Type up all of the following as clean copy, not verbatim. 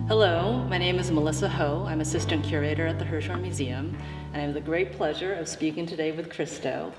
Hello, my name is Melissa Ho. I'm assistant curator at the Hirshhorn Museum, and I have the great pleasure of speaking today with Christo,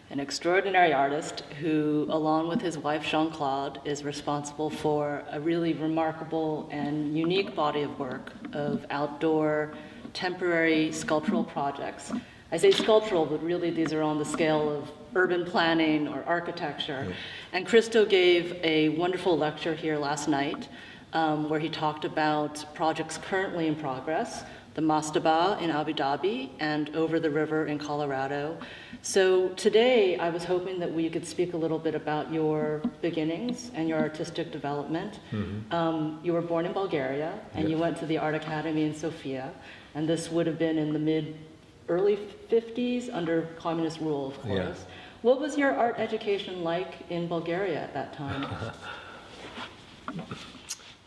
an extraordinary artist who, along with his wife Jeanne-Claude, is responsible for a really remarkable and unique body of work of outdoor, temporary sculptural projects. I say sculptural, but really these are on the scale of urban planning or architecture. Yeah. And Christo gave a wonderful lecture here last night where he talked about projects currently in progress, the Mastaba in Abu Dhabi and Over the River in Colorado. So today I was hoping that we could speak a little bit about your beginnings and your artistic development. Mm-hmm. You were born in Bulgaria and you went to the Art Academy in Sofia, and this would have been in the early 50s under communist rule, of course. Yeah. What was your art education like in Bulgaria at that time?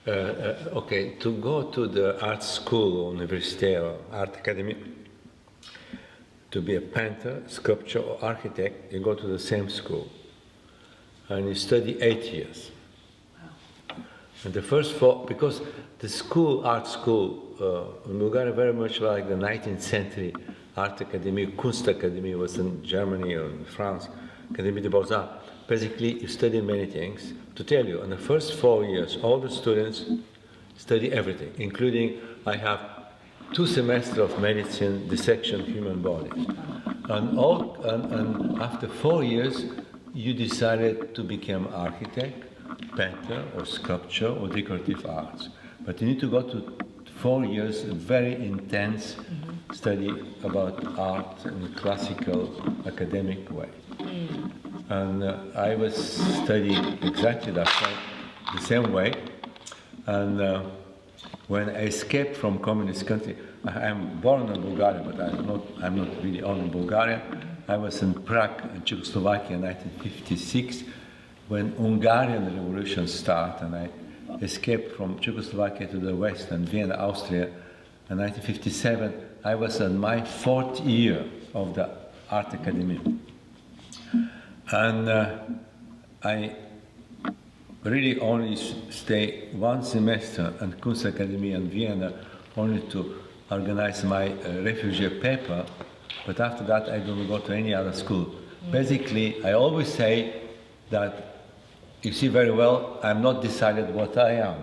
Okay, to go to the art school, university or art academy, to be a painter, sculptor or architect, you go to the same school. And you study 8 years. Wow. And the first 4, because the school, art school, in Bulgaria very much like the 19th century art academy, Kunst Academy was in Germany or in France, Académie des Beaux-Arts. Basically, you study many things. To tell you, in the first 4 years, all the students study everything, including I have 2 semesters of medicine, dissection, human bodies. And after 4 years, you decided to become architect, painter, or sculpture, or decorative arts. But you need to go to 4 years, a very intense study about art in a classical, academic way. And I was studying exactly the same way. And when I escaped from communist country, I'm born in Bulgaria, but I'm not really all in Bulgaria. I was in Prague, in Czechoslovakia in 1956, when Hungarian Revolution started, and I escaped from Czechoslovakia to the west and Vienna, Austria. In 1957, I was in my 4th year of the Art Academy. And I really only stay 1 semester at Kunst Academy in Vienna only to organize my refugee paper, but after that I don't go to any other school. Basically, I always say that, you see very well, I'm not decided what I am.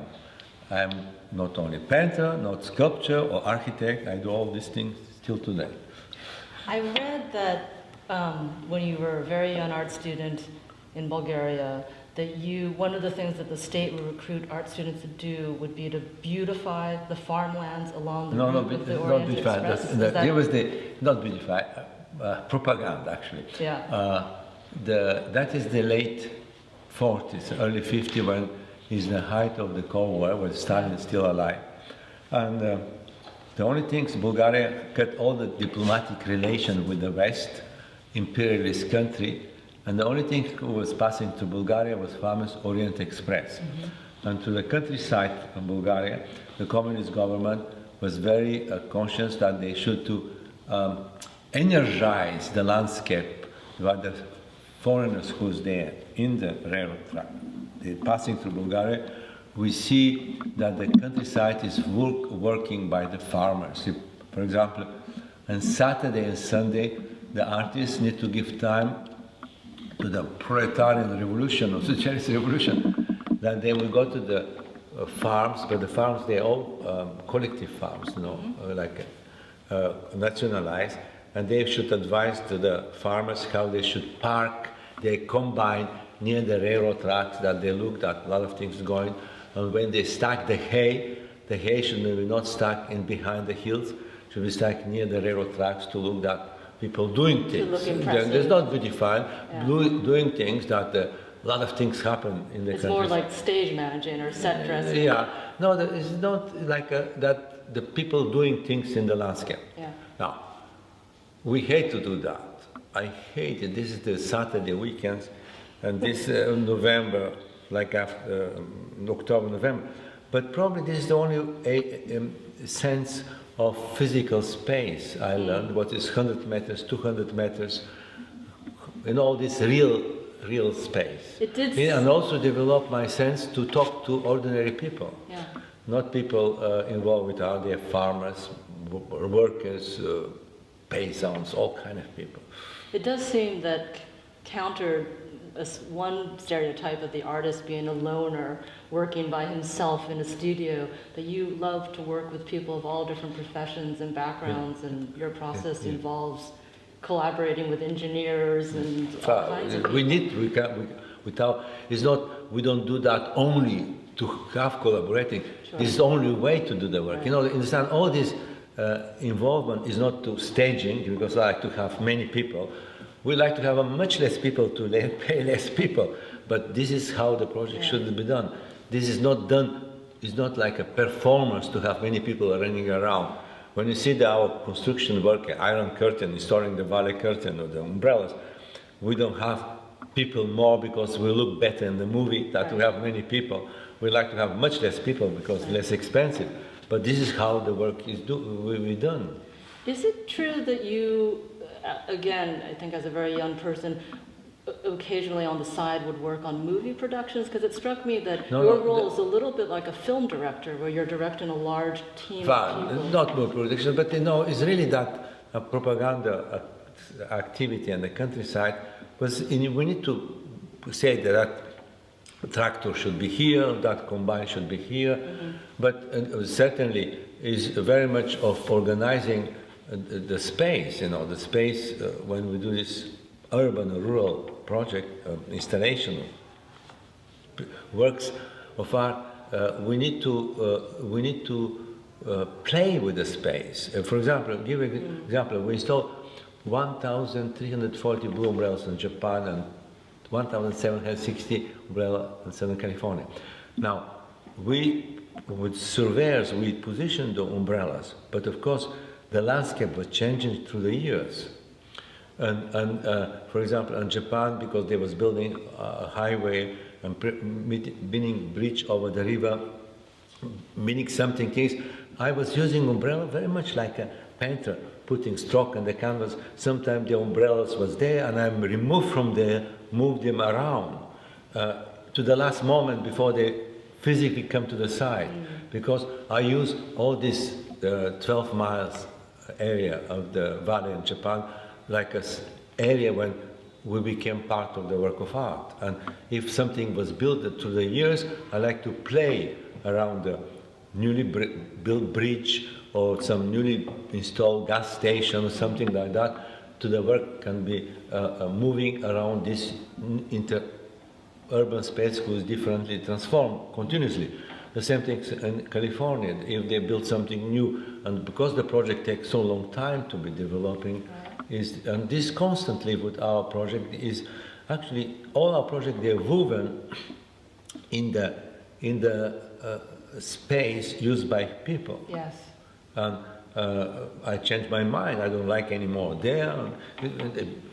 I'm not only painter, not sculptor or architect, I do all these things still today. I read that when you were a very young art student in Bulgaria, that one of the things that the state would recruit art students to do would be to beautify the farmlands along the route of the Orient Express. Not beautify, propaganda actually. Yeah. That is the late 40s, early 50s, when is the height of the Cold War, when Stalin is still alive. And the only things, Bulgaria cut all the diplomatic relations with the West, imperialist country, and the only thing who was passing to Bulgaria was famous Orient Express. Mm-hmm. And to the countryside of Bulgaria, the communist government was very conscious that they should to energize the landscape by the foreigners who's there in the railroad track. They're passing through Bulgaria. We see that the countryside is working by the farmers. For example, on Saturday and Sunday, the artists need to give time to the proletarian revolution or socialist revolution, that they will go to the farms, but the farms, they're all collective farms, nationalized, and they should advise to the farmers how they should park their combine near the railroad tracks, that they look at a lot of things going, and when they stack the hay should be not stuck in behind the hills, should be stuck near the railroad tracks to look at people doing things. There's not beautifying, doing things that a lot of things happen in the country. It's more like stage managing or set dressing. Yeah, no, it's not like that. The people doing things in the landscape. Yeah. Now, we hate to do that. I hate it. This is the Saturday weekends, and this November, like after October, November. But probably this is the only sense of physical space I learned, what is 100 meters, 200 meters, in all this real space. It did. And also develop my sense to talk to ordinary people. Yeah. not people involved with art. They're farmers, workers, paysans, all kind of people. It does seem that counter one stereotype of the artist being a loner, working by himself in a studio, that you love to work with people of all different professions and backgrounds, and your process involves collaborating with engineers and all kinds of people. We don't do that only to have collaborating. Sure. This is the only way to do the work. Right. You know, understand, all this involvement is not to staging, because I like to have many people. We like to have much less people to pay less people. But this is how the project should be done. This is not done, it's not like a performance to have many people running around. When you see our construction work, iron curtain, installing the valley curtain or the umbrellas, we don't have people more because we look better in the movie that we have many people. We like to have much less people because it's less expensive. But this is how the work is done. Is it true that you, again, I think as a very young person, occasionally on the side would work on movie productions? Because it struck me that your role is a little bit like a film director, where you're directing a large team of people. Not movie production, but it's really that propaganda activity in the countryside. We need to say that tractor should be here, that combine should be here, but certainly is very much of organizing the space, the space when we do this urban or rural project, installation works of art, we need to play with the space. For example, give an example, we installed 1,340 blue umbrellas in Japan and 1,760 umbrellas in Southern California. Now, with surveyors, we positioned the umbrellas, but of course, the landscape was changing through the years. And for example, in Japan, because they was building a highway and building bridge over the river, meaning something things, I was using umbrella very much like a painter, putting stroke on the canvas. Sometimes the umbrellas was there, and I removed from there, moved them around to the last moment before they physically come to the side, because I use all this 12 miles area of the valley in Japan like an area when we became part of the work of art. And if something was built through the years, I like to play around the newly built bridge or some newly installed gas station or something like that, to the work can be moving around this urban space who is differently transformed continuously. The same thing in California. If they build something new, and because the project takes so long time to be developing, and this constantly with our project is actually all our projects, they're woven in the space used by people. Yes. And I changed my mind. I don't like anymore there.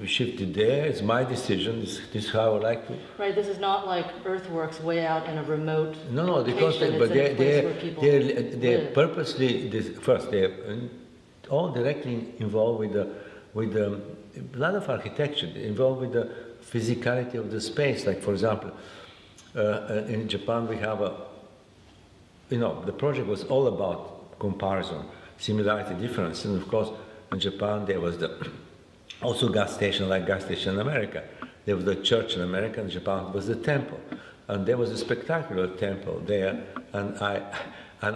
We shifted there. It's my decision. This is how I like to. Right. This is not like earthworks way out in a remote. No, because they're purposely first. They're all directly involved with a lot of architecture. They're involved with the physicality of the space. Like for example, in Japan we have the project was all about comparison, similarity, difference, and of course in Japan there was also gas station, like gas station in America. There was the church in America, in Japan was the temple, and there was a spectacular temple there. And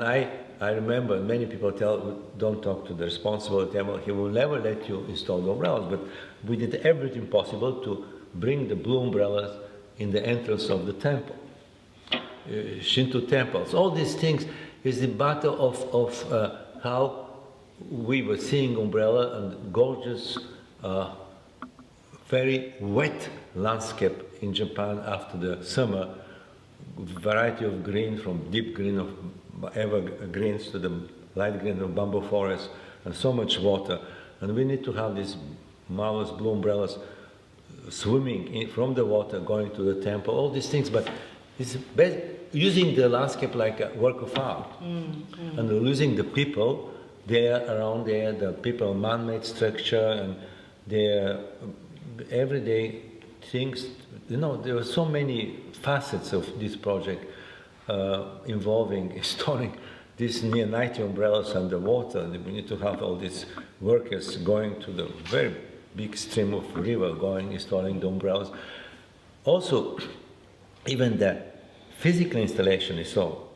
I remember many people don't talk to the responsible temple. He will never let you install the umbrellas, but we did everything possible to bring the blue umbrellas in the entrance of the temple. Shinto temples, all these things is the battle of how we were seeing umbrella and gorgeous, very wet landscape in Japan after the summer, variety of green, from deep green of evergreens to the light green of bamboo forest, and so much water. And we need to have these marvelous blue umbrellas swimming from the water, going to the temple, all these things. But it's using the landscape like a work of art, and losing the people there around there, the people, man-made structure, and their everyday things. There are so many facets of this project involving installing these near 90 umbrellas underwater, and we need to have all these workers going to the very big stream of river, going, installing the umbrellas. Also, even the physical installation is so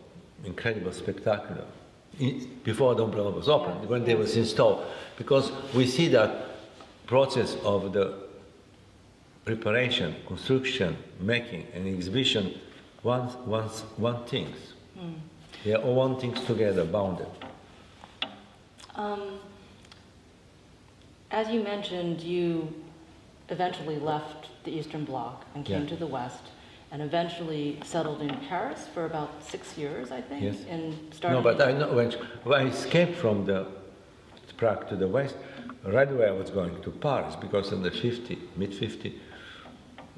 incredible, spectacular. Before the umbrella was opened, when they was installed, because we see that process of the preparation, construction, making, and exhibition, one things. They are all one things together, bounded. As you mentioned, you eventually left the Eastern Bloc and came to the West, and eventually settled in Paris for about 6 years, I think. Yes. And No, but I know when I escaped from the Prague to the West, right away I was going to Paris, because in the mid-50,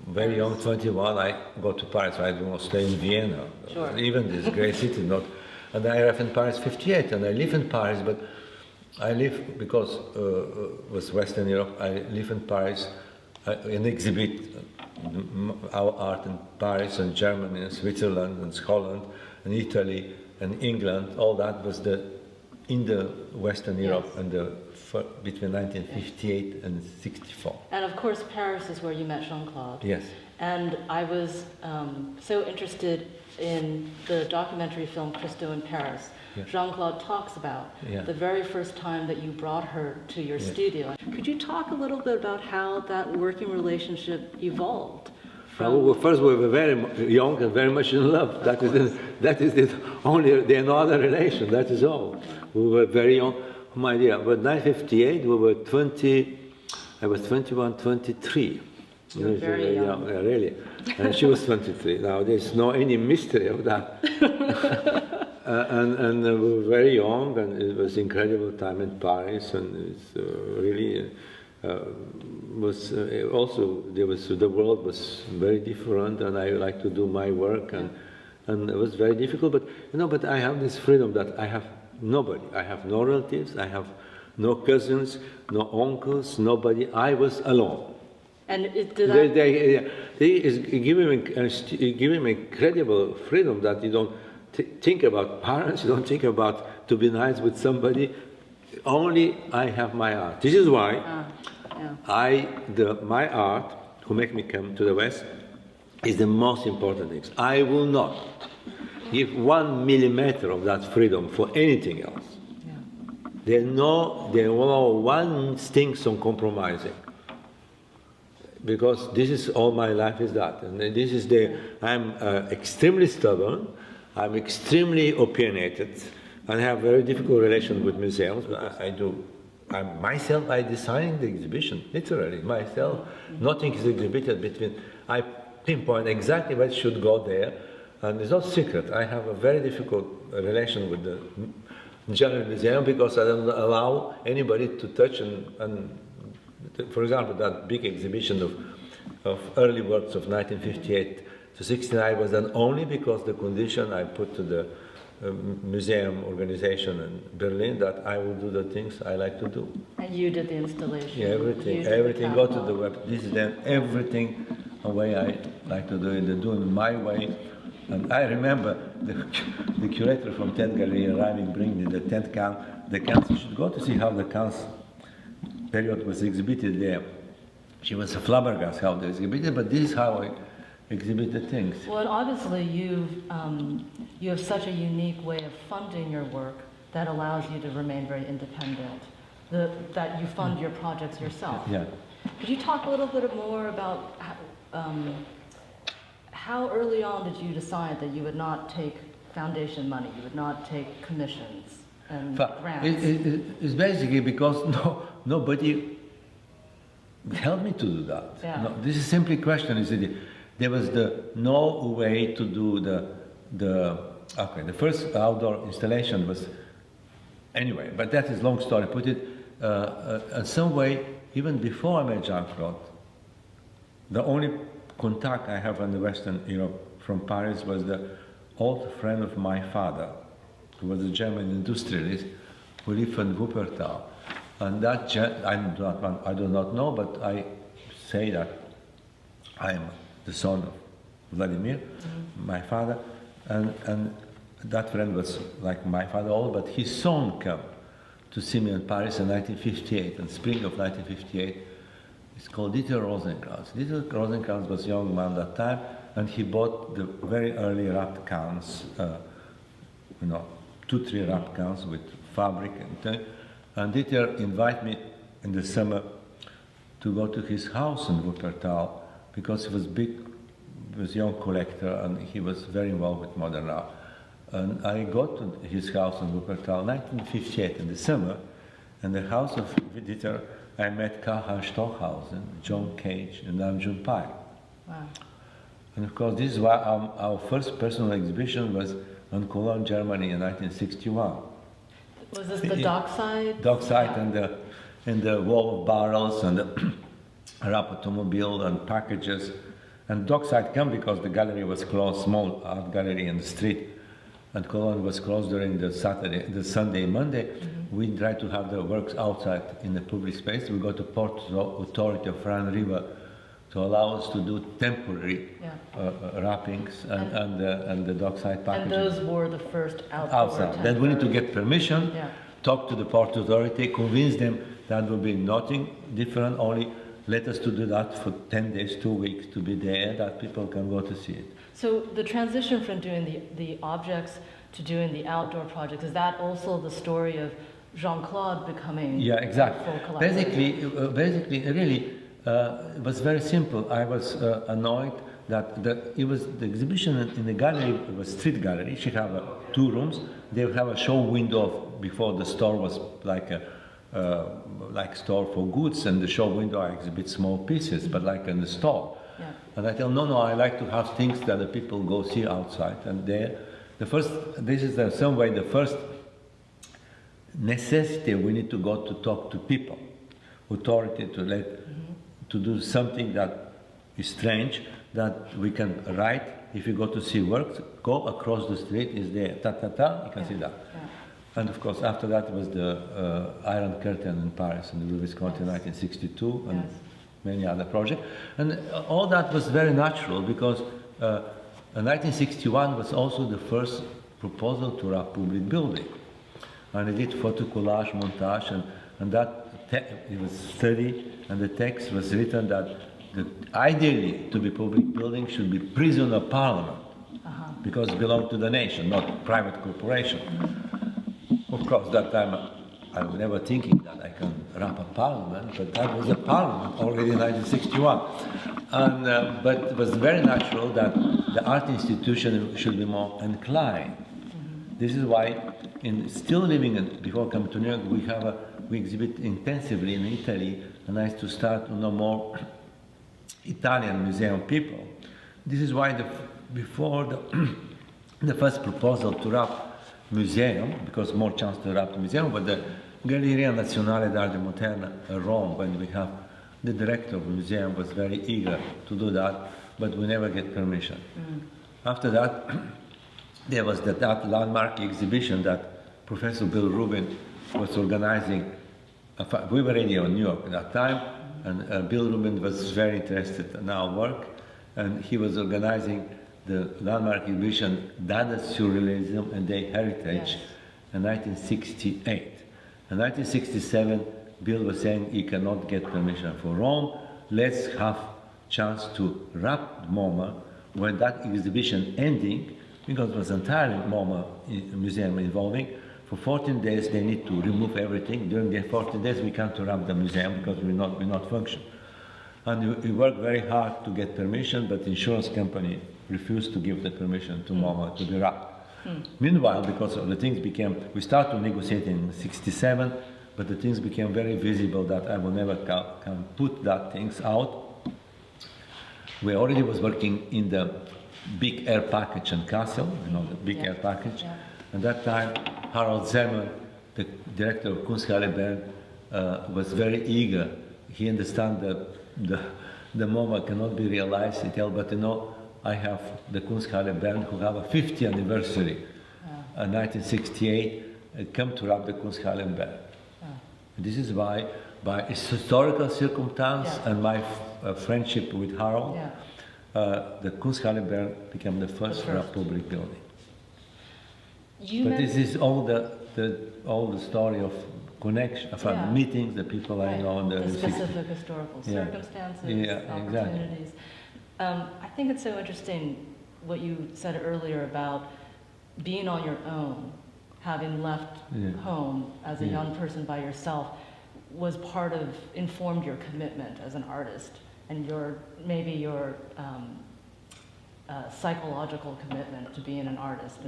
very young, 21, I go to Paris. I don't want to stay in Vienna, even this great city. Not, and I arrived in Paris 58, and I live in Paris, but I live because it was Western Europe. I live in Paris and exhibit our art in Paris and Germany and Switzerland and Holland and Italy and England. All that was in the Western Europe and between 1958 and 64. And of course, Paris is where you met Jeanne-Claude. Yes. And I was so interested in the documentary film Christo in Paris. Jeanne-Claude talks about the very first time that you brought her to your studio. Could you talk a little bit about how that working relationship evolved? Well, first we were very young and very much in love. That is only the another relation. That is all. We were very young. Oh my dear, but 1958 we were 20. I was 21, 23. You were very young. Yeah, really. And she was 23. Now there's no any mystery of that. And we were very young, and it was incredible time in Paris, and it's really. Was also the world was very different, and I like to do my work, and it was very difficult. But but I have this freedom that I have nobody. I have no relatives. I have no cousins, no uncles, nobody. I was alone. And they give him incredible freedom that you don't think about parents. You don't think about to be nice with somebody. Only I have my art. This is why my art, who make me come to the West, is the most important thing. I will not give 1 millimeter of that freedom for anything else. There no one stinks on compromising. Because this is all my life is that, and this is I'm extremely stubborn. I'm extremely opinionated. And I have a very difficult relation with museums, but I design the exhibition, literally, myself. Nothing is exhibited I pinpoint exactly what should go there, and it's not secret. I have a very difficult relation with the General Museum because I don't allow anybody to touch and for example, that big exhibition of early works of 1958 to 69 was done only because the condition I put to the museum organization in Berlin that I will do the things I like to do. And you did the installation. Yeah, everything go to the web. This is then everything the way I like to do it. They do it my way. And I remember the curator from Tent Gallery arriving, bringing the tent can. The cans, you should go to see how the cans period was exhibited there. She was a flabbergasted how they exhibited, but this is how I exhibited things. Well, and obviously you have such a unique way of funding your work that allows you to remain very independent, that you fund your projects yourself. Yeah. Could you talk a little bit more about how early on did you decide that you would not take foundation money, you would not take commissions and grants? It's basically because nobody helped me to do that. Yeah. No, this is simply a question. There was no way to do the first outdoor installation was anyway, but that is long story. Put it in some way, even before I met Jeanne-Claude, the only contact I have in the Western Europe from Paris was the old friend of my father, who was a German industrialist who lived in Wuppertal. And that I do not know, but I say that I am the son of Vladimir, my father, and that friend was like my father old, but his son came to see me in Paris in 1958, in spring of 1958. It's called Dieter Rosenkrantz. Dieter Rosenkrantz was a young man at that time, and he bought the very early wrapped cans, 2-3 wrapped cans with fabric and thing. And Dieter invited me in the summer to go to his house in Wuppertal, because he was a young collector, and he was very involved with modern art. And I got to his house in Wuppertal 1958 in the summer. In the house of Dieter, I met Karl-Heinz Stockhausen, John Cage, and Namjoon Pai. Wow. And of course, this is why our first personal exhibition was in Cologne, Germany in 1961. Was this the dockside? Dockside, Yeah. and the wall of barrels and the wrap automobile and packages. And dockside came because the gallery was closed, small art gallery in the street, and Cologne was closed during the Sunday, Monday. Mm-hmm. We tried to have the works outside in the public space. We got the Port Authority of Rhine River to allow us to do temporary wrappings and the dockside packaging. And those were the first outside. Then we need to get permission, Yeah. talk to the Port Authority, convince them that will be nothing different, only let us to do that for 10 days, 2 weeks, to be there, that people can go to see it. So the transition from doing the objects to doing the outdoor projects, is that also the story of Jeanne-Claude becoming Yeah, exactly. a full collector? Basically, really, it was very simple. I was annoyed that the exhibition in the gallery, it was street gallery. She have 2 rooms. They would have a show window before the store was like a store for goods, and the show window I exhibit small pieces, but like in the store. Yeah. And I tell, no, I like to have things that the people go see outside. And there, this is some way the first necessity we need to go to talk to people, authority to do something that is strange, that we can write. If you go to see works, go across the street, is there, you can see that. Yeah. And of course, after that was the Iron Curtain in Paris, in the Rue Visconti in 1962, and many other projects. And all that was very natural, because 1961 was also the first proposal to wrap public building. And I did photo collage, montage, and that it was studied, and the text was written that ideally to be public building should be prison of parliament, because it belonged to the nation, not private corporation. Of course, that time I was never thinking that I can wrap a parliament, but that was a parliament already in 1961. And, but it was very natural that the art institution should be more inclined. This is why, still living before coming to New York, we exhibit intensively in Italy, and I used to start to know more Italian museum people. This is why before the first proposal to wrap museum, because more chance to wrap the museum, but the Galleria Nazionale d'Arte Moderna in Rome, when we have the director of the museum was very eager to do that, but we never get permission. After that, there was that landmark exhibition that Professor Bill Rubin was organizing. We were already in New York at that time, and Bill Rubin was very interested in our work, and he was organizing the landmark exhibition Dada Surrealism and Their Heritage in 1968. In 1967, Bill was saying he cannot get permission for Rome. Let's have chance to wrap MoMA when that exhibition ending, because it was entirely MoMA museum involving. For 14 days they need to remove everything. During the 14 days we can't wrap the museum because we not function. And we worked very hard to get permission, but the insurance company refused to give the permission to MoMA to be wrapped. Meanwhile, because of the things we started to negotiate in '67, but the things became very visible that I will never can put that things out. We already was working in the big air package and castle, the big air package. And that time, Harald Zerman, the director of Kunsthalle Bern, was very eager. He understands that the MoMA cannot be realized. He tells, but I have the Kunsthalle Bern who have a 50th anniversary, 1968, come to wrap the Kunsthalle Bern. This is why, by historical circumstance and my friendship with Harold, the Kunsthalle Bern became the first public building. You But this is all the story of connection, of Yeah. meetings, the people I know, and the specific historical Yeah. circumstances, Yeah, exactly. opportunities. I think it's so interesting what you said earlier about being on your own, having left Yeah. home as a Yeah. young person by yourself, was informed your commitment as an artist and maybe your psychological commitment to being an artist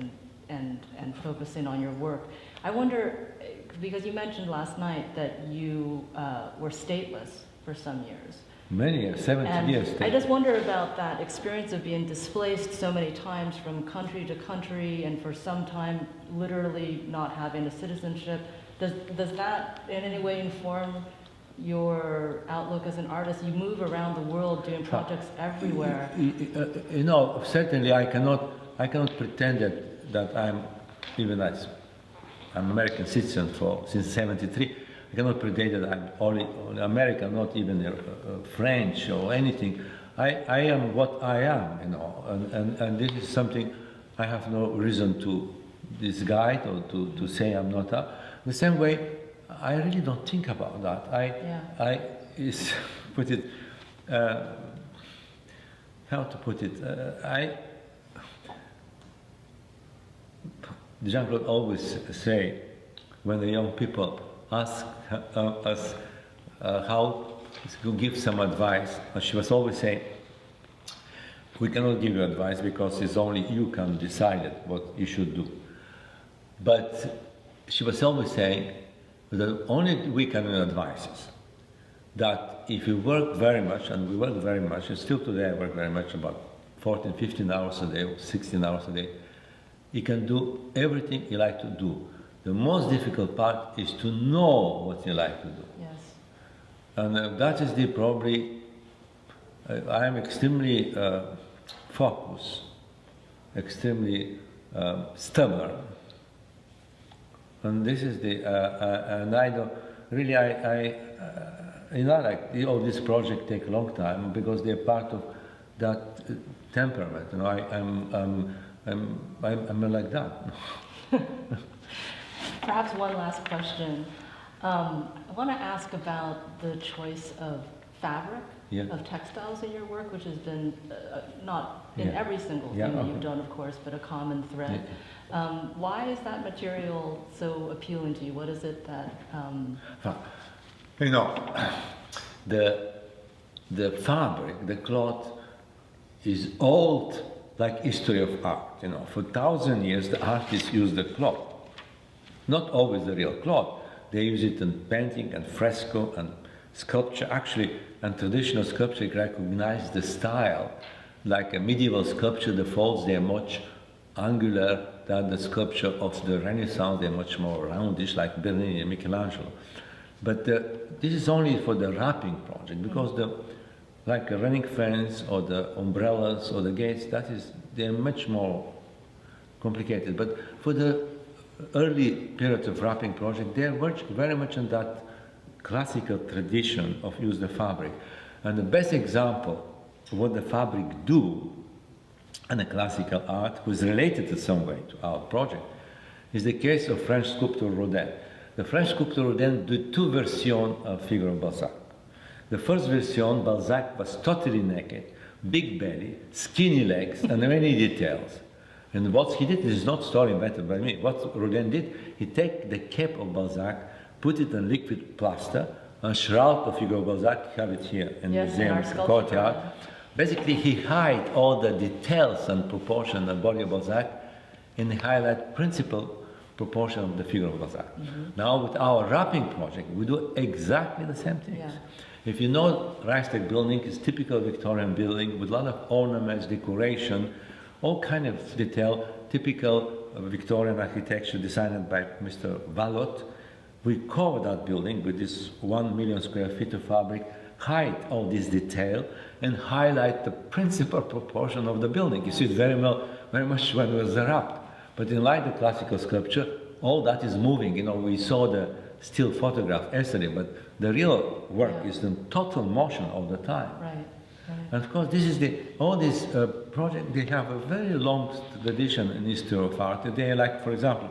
and focusing on your work. I wonder, because you mentioned last night that you were stateless for some years. Many years, 70 And years. I just wonder about that experience of being displaced so many times from country to country and for some time literally not having a citizenship. Does that in any way inform your outlook as an artist? You move around the world doing projects everywhere. You know, certainly I cannot pretend that I'm even as I'm American citizen since '73. I cannot pretend that I'm only American, not even French or anything. I am what I am, you know, and this is something I have no reason to disguise or to say I'm not. The same way, I really don't think about that. Put it, how to put it? Jeanne-Claude always say when the young people ask us how to give some advice, she was always saying, we cannot give you advice because it's only you can decide what you should do. But she was always saying that only we can advise us. That if you work very much, and we work very much, and still today I work very much, about 14, 15 hours a day, or 16 hours a day, you can do everything you like to do. The most difficult part is to know what you like to do. Yes. And that is probably, I am extremely focused, extremely stubborn. And this is and I don't, really you know, like all these projects take a long time because they're part of that temperament. You know, I'm like that. Perhaps one last question. I want to ask about the choice of fabric, of textiles in your work, which has been not in every single thing that you've done, of course, but a common thread. Why is that material so appealing to you? What is it that... You know, the fabric, the cloth is old, like history of art. You know, for 1,000 years the artists used the cloth. Not always the real cloth. They use it in painting and fresco and sculpture. Actually, and traditional sculpture recognize the style. Like a medieval sculpture, the folds, they're much angular than the sculpture of the Renaissance. They're much more roundish, like Bernini and Michelangelo. But this is only for the wrapping project, because like a running fence or the umbrellas or the gates, they're much more complicated. But for the early periods of wrapping project, they're very much in that classical tradition of use the fabric. And the best example of what the fabric do in the classical art, was related in some way to our project, is the case of French sculptor Rodin. The French sculptor Rodin did two versions of figure of Balzac. The first version, Balzac was totally naked, big belly, skinny legs, and many details. And what he did is not story invented by me. What Rodin did, he take the cape of Balzac, put it in liquid plaster, and shroud the figure of Balzac, you have it here in the museum courtyard. Basically, he hide all the details and proportion of the body of Balzac, and highlight principal proportion of the figure of Balzac. Now, with our wrapping project, we do exactly the same things. Yeah. If you know, Reichstag building is typical Victorian building with a lot of ornaments, decoration, all kind of detail, typical Victorian architecture designed by Mr. Vallot. We cover that building with this 1 million square feet of fabric, hide all this detail, and highlight the principal proportion of the building. You see it very much when it was wrapped. But in like the classical sculpture, all that is moving. You know, we saw the still photograph yesterday, but the real work is in total motion all the time. Right, And of course, this is all these projects, they have a very long tradition in history of art. They like, for example,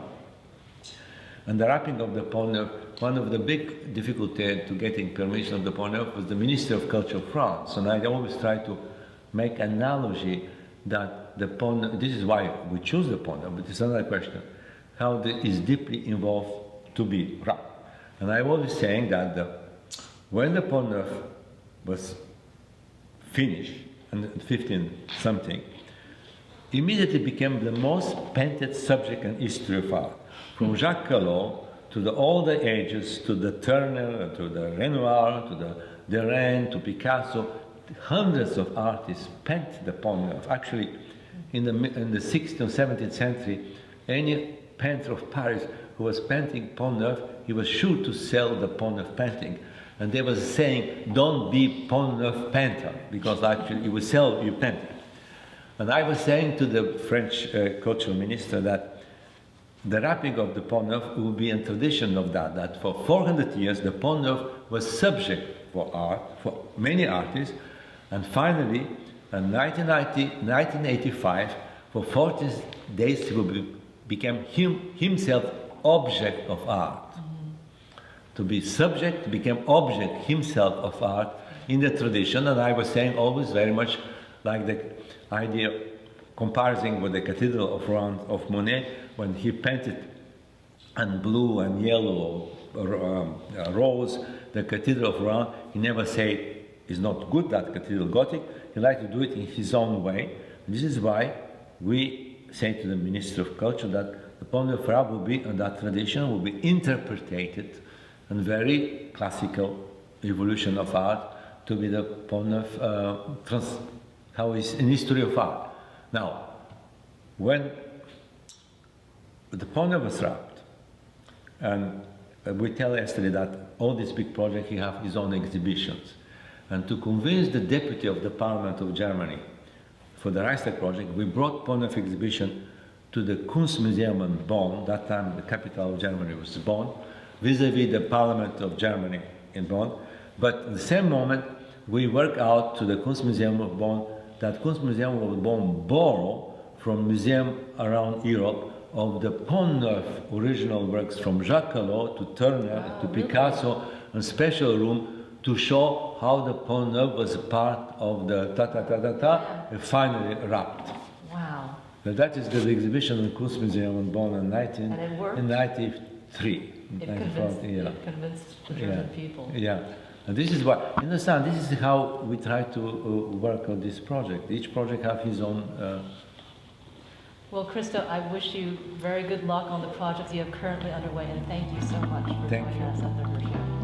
and the wrapping of the Pont Neuf, one of the big difficulties to getting permission of the Pont Neuf was the Minister of Culture of France. And I always try to make analogy that the Pont Neuf, this is why we choose the Pont Neuf, but it's another question, how it is deeply involved to be wrapped. And I'm always saying that when the Pont Neuf was finished, in 15-something, immediately became the most painted subject in history of art. From Jacques Collot to all the ages, to the Turner, to the Renoir, to the Derain, to Picasso, hundreds of artists paint the Pont Neuf. Actually, in the 16th or 17th century, any painter of Paris who was painting Pont Neuf, he was sure to sell the Pont Neuf painting. And they was saying, don't be Pont Neuf painter, because actually you will sell your painting. And I was saying to the French cultural minister that the wrapping of the Pont Neuf will be a tradition of that for 400 years the Pont Neuf was subject for art, for many artists, and finally, in 1985, for 40 days he became himself object of art. To be subject, became object himself of art in the tradition, and I was saying always very much like the idea comparing with the Cathedral of Rouen of Monet, when he painted in blue and yellow rose the Cathedral of Rouen, he never said it's not good that Cathedral Gothic, he liked to do it in his own way. And this is why we say to the Minister of Culture that the Pont Neuf will be, and that tradition will be interpreted and very classical evolution of art to be the Pont Neuf, how is in history of art. Now, when the Pont Neuf was wrapped, and we tell yesterday that all this big project, he have his own exhibitions, and to convince the deputy of the Parliament of Germany for the Reichstag project, we brought Pont Neuf exhibition to the Kunstmuseum in Bonn. That time the capital of Germany was Bonn, vis-à-vis the Parliament of Germany in Bonn. But at the same moment, we work out to the Kunstmuseum of Bonn that Kunstmuseum of Bonn borrow from museums around Europe of the Pont Neuf original works from Jacques Collot to Turner to Picasso, a special room to show how the Pont Neuf was a part of the and finally wrapped. Wow. Now that is the exhibition in Kunstmuseum in Bonn in 1993. It convinced the German people. Yeah. And this is what, you understand, this is how we try to work on this project. Each project has his own... Well, Christo, I wish you very good luck on the projects you have currently underway, and thank you so much for joining us at the Hirshhorn.